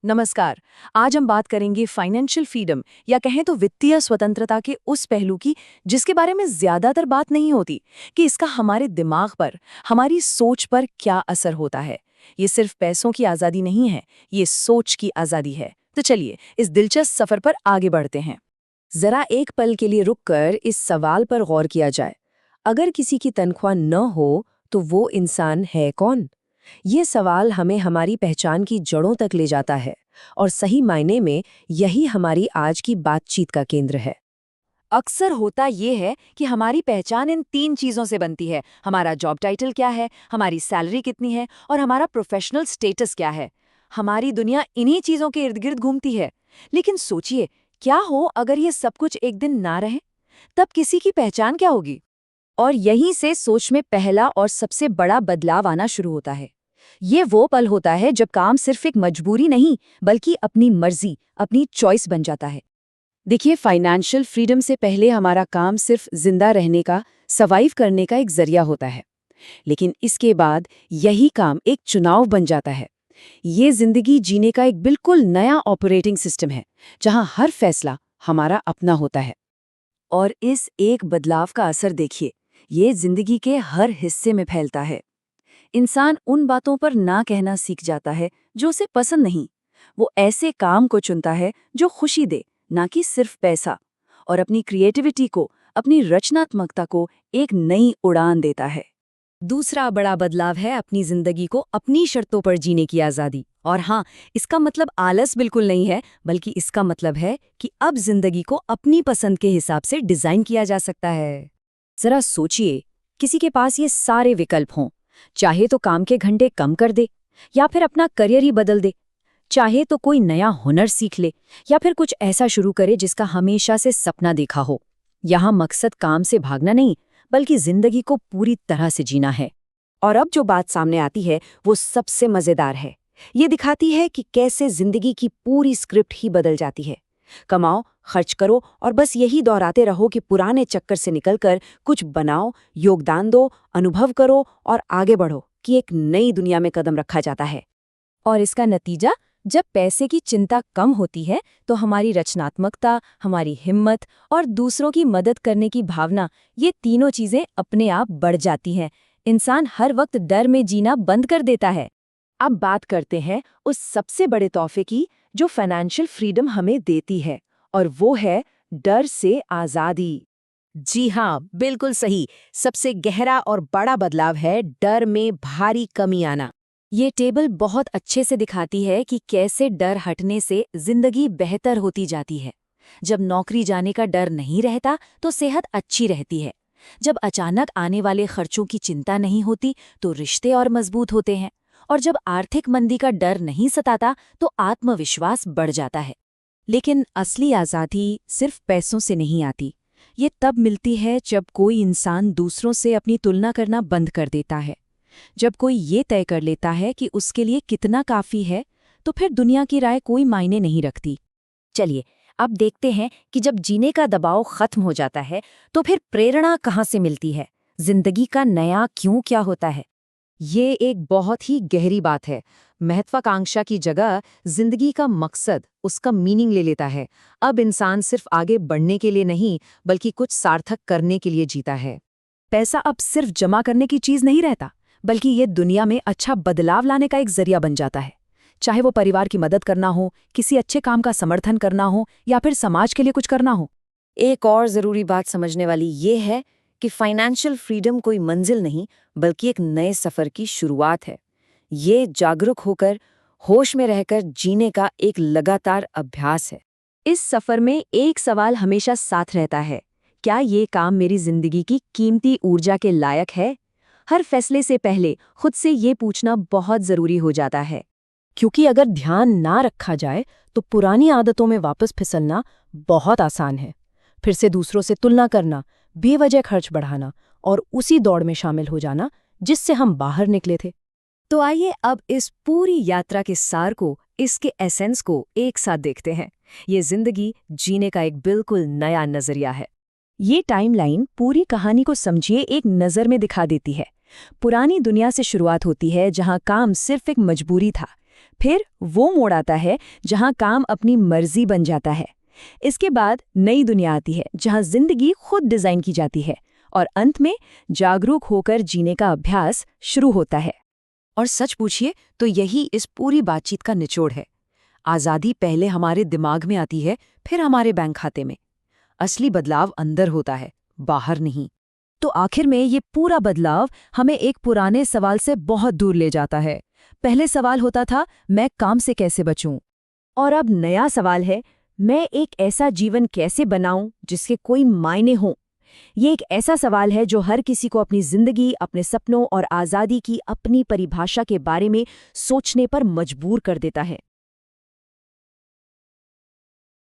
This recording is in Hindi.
नमस्कार। आज हम बात करेंगे फाइनेंशियल फ्रीडम या कहें तो वित्तीय स्वतंत्रता के उस पहलू की जिसके बारे में ज्यादातर बात नहीं होती कि इसका हमारे दिमाग पर, हमारी सोच पर क्या असर होता है। ये सिर्फ पैसों की आज़ादी नहीं है, ये सोच की आज़ादी है। तो चलिए इस दिलचस्प सफर पर आगे बढ़ते हैं। जरा एक पल के लिए रुककर इस सवाल पर गौर किया जाए, अगर किसी की तनख्वाह न हो तो वो इंसान है कौन? ये सवाल हमें हमारी पहचान की जड़ों तक ले जाता है और सही मायने में यही हमारी आज की बातचीत का केंद्र है। अक्सर होता ये है कि हमारी पहचान इन 3 चीज़ों से बनती है। हमारा जॉब टाइटल क्या है, हमारी सैलरी कितनी है और हमारा प्रोफेशनल स्टेटस क्या है। हमारी दुनिया इन्हीं चीज़ों के इर्द गिर्द घूमती है। लेकिन सोचिए, क्या हो अगर ये सब कुछ एक दिन ना रहे? तब किसी की पहचान क्या होगी? और यहीं से सोच में पहला और सबसे बड़ा बदलाव आना शुरू होता है। ये वो पल होता है जब काम सिर्फ एक मजबूरी नहीं, बल्कि अपनी मर्जी, अपनी चॉइस बन जाता है। देखिए, फाइनेंशियल फ्रीडम से पहले हमारा काम सिर्फ जिंदा रहने का, सर्वाइव करने का एक जरिया होता है। लेकिन इसके बाद यही काम एक चुनाव बन जाता है। ये जिंदगी जीने का एक बिल्कुल नया ऑपरेटिंग सिस्टम है, जहां हर फैसला हमारा अपना होता है। और इस एक बदलाव का असर देखिए, ये जिंदगी के हर हिस्से में फैलता है। इंसान उन बातों पर ना कहना सीख जाता है जो उसे पसंद नहीं। वो ऐसे काम को चुनता है जो खुशी दे, ना कि सिर्फ पैसा। और अपनी क्रिएटिविटी को, अपनी रचनात्मकता को एक नई उड़ान देता है। दूसरा बड़ा बदलाव है अपनी जिंदगी को अपनी शर्तों पर जीने की आज़ादी। और हाँ, इसका मतलब आलस बिल्कुल नहीं है, बल्कि इसका मतलब है कि अब जिंदगी को अपनी पसंद के हिसाब से डिजाइन किया जा सकता है। जरा सोचिए, किसी के पास ये सारे विकल्प हों। चाहे तो काम के घंटे कम कर दे, या फिर अपना करियर ही बदल दे। चाहे तो कोई नया हुनर सीख ले, या फिर कुछ ऐसा शुरू करे जिसका हमेशा से सपना देखा हो। यहाँ मकसद काम से भागना नहीं, बल्कि जिंदगी को पूरी तरह से जीना है। और अब जो बात सामने आती है वो सबसे मजेदार है। ये दिखाती है कि कैसे जिंदगी की पूरी स्क्रिप्ट ही बदल जाती है। कमाओ, खर्च करो और बस यही दोहराते रहो कि पुराने चक्कर से निकलकर कुछ बनाओ, योगदान दो, अनुभव करो और आगे बढ़ो, कि एक नई दुनिया में कदम रखा जाता है। और इसका नतीजा, जब पैसे की चिंता कम होती है तो हमारी रचनात्मकता, हमारी हिम्मत और दूसरों की मदद करने की भावना, ये तीनों चीजें अपने आप बढ़ जाती हैं। इंसान हर वक्त डर में जीना बंद कर देता है। अब बात करते हैं उस सबसे बड़े तोहफे की जो फाइनेंशियल फ्रीडम हमें देती है, और वो है डर से आज़ादी। जी हाँ, बिल्कुल सही। सबसे गहरा और बड़ा बदलाव है डर में भारी कमी आना। ये टेबल बहुत अच्छे से दिखाती है कि कैसे डर हटने से जिंदगी बेहतर होती जाती है। जब नौकरी जाने का डर नहीं रहता तो सेहत अच्छी रहती है। जब अचानक आने वाले खर्चों की चिंता नहीं होती तो रिश्ते और मजबूत होते हैं। और जब आर्थिक मंदी का डर नहीं सताता तो आत्मविश्वास बढ़ जाता है। लेकिन असली आज़ादी सिर्फ पैसों से नहीं आती। ये तब मिलती है जब कोई इंसान दूसरों से अपनी तुलना करना बंद कर देता है। जब कोई ये तय कर लेता है कि उसके लिए कितना काफ़ी है, तो फिर दुनिया की राय कोई मायने नहीं रखती। चलिए, अब देखते हैं कि जब जीने का दबाव खत्म हो जाता है तो फिर प्रेरणा कहाँ से मिलती है, जिंदगी का नया क्यों क्या होता है। ये एक बहुत ही गहरी बात है। महत्वाकांक्षा की जगह जिंदगी का मकसद, उसका मीनिंग ले लेता है। अब इंसान सिर्फ आगे बढ़ने के लिए नहीं, बल्कि कुछ सार्थक करने के लिए जीता है। पैसा अब सिर्फ जमा करने की चीज नहीं रहता, बल्कि ये दुनिया में अच्छा बदलाव लाने का एक जरिया बन जाता है। चाहे वो परिवार की मदद करना हो, किसी अच्छे काम का समर्थन करना हो, या फिर समाज के लिए कुछ करना हो। एक और जरूरी बात समझने वाली ये है कि फाइनेंशियल फ्रीडम कोई मंजिल नहीं, बल्कि एक नए सफर की शुरुआत है। ये जागरूक होकर, होश में रहकर जीने का एक लगातार अभ्यास है। इस सफर में एक सवाल हमेशा साथ रहता है, क्या ये काम मेरी जिंदगी की कीमती ऊर्जा के लायक है? हर फैसले से पहले खुद से ये पूछना बहुत जरूरी हो जाता है, क्योंकि अगर ध्यान ना रखा जाए तो पुरानी आदतों में वापस फिसलना बहुत आसान है। फिर से दूसरों से तुलना करना, बेवजह खर्च बढ़ाना और उसी दौड़ में शामिल हो जाना जिससे हम बाहर निकले थे। तो आइए अब इस पूरी यात्रा के सार को, इसके एसेंस को एक साथ देखते हैं। ये जिंदगी जीने का एक बिल्कुल नया नजरिया है। ये टाइमलाइन पूरी कहानी को समझिए एक नज़र में दिखा देती है। पुरानी दुनिया से शुरुआत होती है जहां काम सिर्फ एक मजबूरी था। फिर वो मोड़ आता है जहां काम अपनी मर्जी बन जाता है। इसके बाद नई दुनिया आती है जहां जिंदगी खुद डिजाइन की जाती है और अंत में जागरूक होकर जीने का अभ्यास शुरू होता है। और सच पूछिए तो यही इस पूरी बातचीत का निचोड़ है। आज़ादी पहले हमारे दिमाग में आती है, फिर हमारे बैंक खाते में। असली बदलाव अंदर होता है, बाहर नहीं। तो आखिर में ये पूरा बदलाव हमें एक पुराने सवाल से बहुत दूर ले जाता है। पहले सवाल होता था, मैं काम से कैसे बचूं? और अब नया सवाल है, मैं एक ऐसा जीवन कैसे बनाऊं जिसके कोई मायने हों? ये एक ऐसा सवाल है जो हर किसी को अपनी जिंदगी, अपने सपनों और आज़ादी की अपनी परिभाषा के बारे में सोचने पर मजबूर कर देता है।